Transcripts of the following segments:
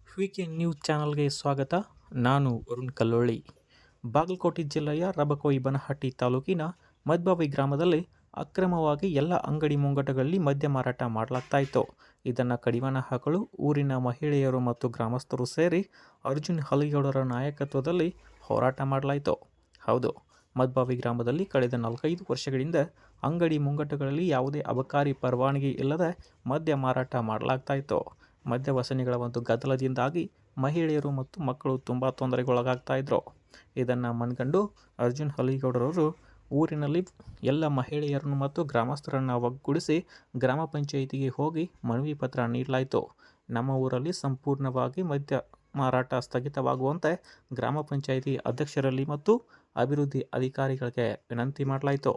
Weekend news ಚಾನಲ್ಗೆ ಸ್ವಾಗತ. ನಾನು ವರುಣ್ ಕಲ್ಲೋಳಿ. ಬಾಗಲಕೋಟೆ ಜಿಲ್ಲೆಯ ರಬಕವಿ-ಬನಹಟ್ಟಿ ತಾಲೂಕಿನ ಮದ್ಬಾವಿ ಗ್ರಾಮದಲ್ಲಿ ಅಕ್ರಮವಾಗಿ ಎಲ್ಲ ಅಂಗಡಿ ಮುಂಗಟ್ಟುಗಳಲ್ಲಿ ಮದ್ಯ ಮಾರಾಟ ಮಾಡಲಾಗ್ತಾ ಇತ್ತು. ಇದನ್ನು ಕಡಿವಾಣ ಹಾಕಲು ಊರಿನ ಮಹಿಳೆಯರು ಮತ್ತು ಗ್ರಾಮಸ್ಥರು ಸೇರಿ ಅರ್ಜುನ್ ಹಲಿಗೌಡರ ನಾಯಕತ್ವದಲ್ಲಿ ಹೋರಾಟ ಮಾಡಲಾಯಿತು. ಹೌದು, ಮದ್ಬಾವಿ ಗ್ರಾಮದಲ್ಲಿ ಕಳೆದ 4-5 ವರ್ಷಗಳಿಂದ ಅಂಗಡಿ ಮುಂಗಟ್ಟುಗಳಲ್ಲಿ ಯಾವುದೇ ಅಬಕಾರಿ ಪರವಾನಗಿ ಇಲ್ಲದೆ ಮದ್ಯ ಮಾರಾಟ ಮಾಡಲಾಗ್ತಾ ಇತ್ತು. ಮದ್ಯ ವ್ಯಸನಿಗಳ ಒಂದು ಗದ್ದಲದಿಂದಾಗಿ ಮಹಿಳೆಯರು ಮತ್ತು ಮಕ್ಕಳು ತುಂಬ ತೊಂದರೆಗೊಳಗಾಗ್ತಾ ಇದ್ರು. ಇದನ್ನು ಮನಗಂಡು ಅರ್ಜುನ್ ಹಲಿಗೌಡರವರು ಊರಿನಲ್ಲಿ ಎಲ್ಲ ಮಹಿಳೆಯರನ್ನು ಮತ್ತು ಗ್ರಾಮಸ್ಥರನ್ನು ಒಗ್ಗೂಡಿಸಿ ಗ್ರಾಮ ಪಂಚಾಯಿತಿಗೆ ಹೋಗಿ ಮನವಿ ಪತ್ರ ನೀಡಲಾಯಿತು. ನಮ್ಮ ಊರಲ್ಲಿ ಸಂಪೂರ್ಣವಾಗಿ ಮದ್ಯ ಮಾರಾಟ ಸ್ಥಗಿತವಾಗುವಂತೆ ಗ್ರಾಮ ಪಂಚಾಯಿತಿ ಅಧ್ಯಕ್ಷರಲ್ಲಿ ಮತ್ತು ಅಭಿವೃದ್ಧಿ ಅಧಿಕಾರಿಗಳಿಗೆ ವಿನಂತಿ ಮಾಡಲಾಯಿತು.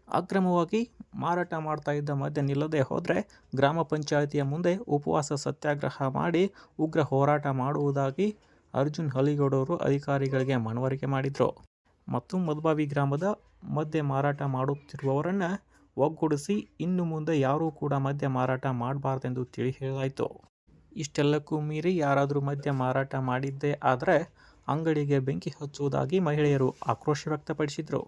ಅಕ್ರಮವಾಗಿ ಮಾರಾಟ ಮಾಡ್ತಾ ಇದ್ದ ಮದ್ಯ ನಿಲ್ಲದೆ ಹೋದರೆ ಗ್ರಾಮ ಪಂಚಾಯಿತಿಯ ಮುಂದೆ ಉಪವಾಸ ಸತ್ಯಾಗ್ರಹ ಮಾಡಿ ಉಗ್ರ ಹೋರಾಟ ಮಾಡುವುದಾಗಿ ಅರ್ಜುನ್ ಹಲಿಗೌಡರು ಅಧಿಕಾರಿಗಳಿಗೆ ಮನವರಿಕೆ ಮಾಡಿದರು. ಮತ್ತು ಮದ್ಬಾವಿ ಗ್ರಾಮದ ಮದ್ಯ ಮಾರಾಟ ಮಾಡುತ್ತಿರುವವರನ್ನು ಒಗ್ಗೂಡಿಸಿ ಇನ್ನು ಮುಂದೆ ಯಾರೂ ಕೂಡ ಮದ್ಯ ಮಾರಾಟ ಮಾಡಬಾರ್ದೆಂದು ತಿಳಿ ಹೇಳಲಾಯಿತು. ಇಷ್ಟೆಲ್ಲಕ್ಕೂ ಮೀರಿ ಯಾರಾದರೂ ಮದ್ಯ ಮಾರಾಟ ಮಾಡಿದ್ದೇ ಆದರೆ ಅಂಗಡಿಗೆ ಬೆಂಕಿ ಹಚ್ಚುವುದಾಗಿ ಮಹಿಳೆಯರು ಆಕ್ರೋಶ ವ್ಯಕ್ತಪಡಿಸಿದರು.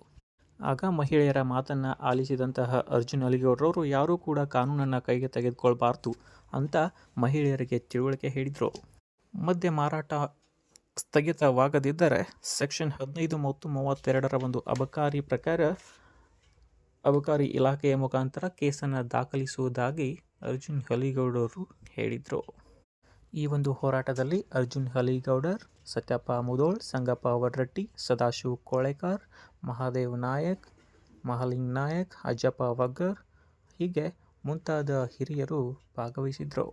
ಆಗ ಮಹಿಳೆಯರ ಮಾತನ್ನು ಆಲಿಸಿದಂತಹ ಅರ್ಜುನ್ ಹಲಿಗೌಡರವರು ಯಾರೂ ಕೂಡ ಕಾನೂನನ್ನು ಕೈಗೆ ತೆಗೆದುಕೊಳ್ಬಾರ್ದು ಅಂತ ಮಹಿಳೆಯರಿಗೆ ತಿಳುವಳಿಕೆ ಹೇಳಿದರು. ಮದ್ಯ ಮಾರಾಟ ಸ್ಥಗಿತವಾಗದಿದ್ದರೆ ಸೆಕ್ಷನ್ 15 ಮತ್ತು 32ರ ಒಂದು ಅಬಕಾರಿ ಪ್ರಕಾರ ಅಬಕಾರಿ ಇಲಾಖೆಯ ಮುಖಾಂತರ ಕೇಸನ್ನು ದಾಖಲಿಸುವುದಾಗಿ ಅರ್ಜುನ್ ಹಲಿಗೌಡರು ಹೇಳಿದರು. ಈ ಒಂದು ಹೋರಾಟದಲ್ಲಿ ಅರ್ಜುನ್ ಹಲಿಗೌಡರ್, ಸತ್ಯಪ್ಪ ಮುದೋಳ್, ಸಂಗಪ್ಪ ವಡ್ರಟ್ಟಿ, ಸದಾಶಿವ್ ಕೋಳೆಕಾರ್, ಮಹಾದೇವ್ ನಾಯಕ್, ಮಹಾಲಿಂಗ್ ನಾಯಕ್, ಅಜ್ಜಪ್ಪ ವಗ್ಗರ್ ಹೀಗೆ ಮುಂತಾದ ಹಿರಿಯರು ಭಾಗವಹಿಸಿದ್ರು.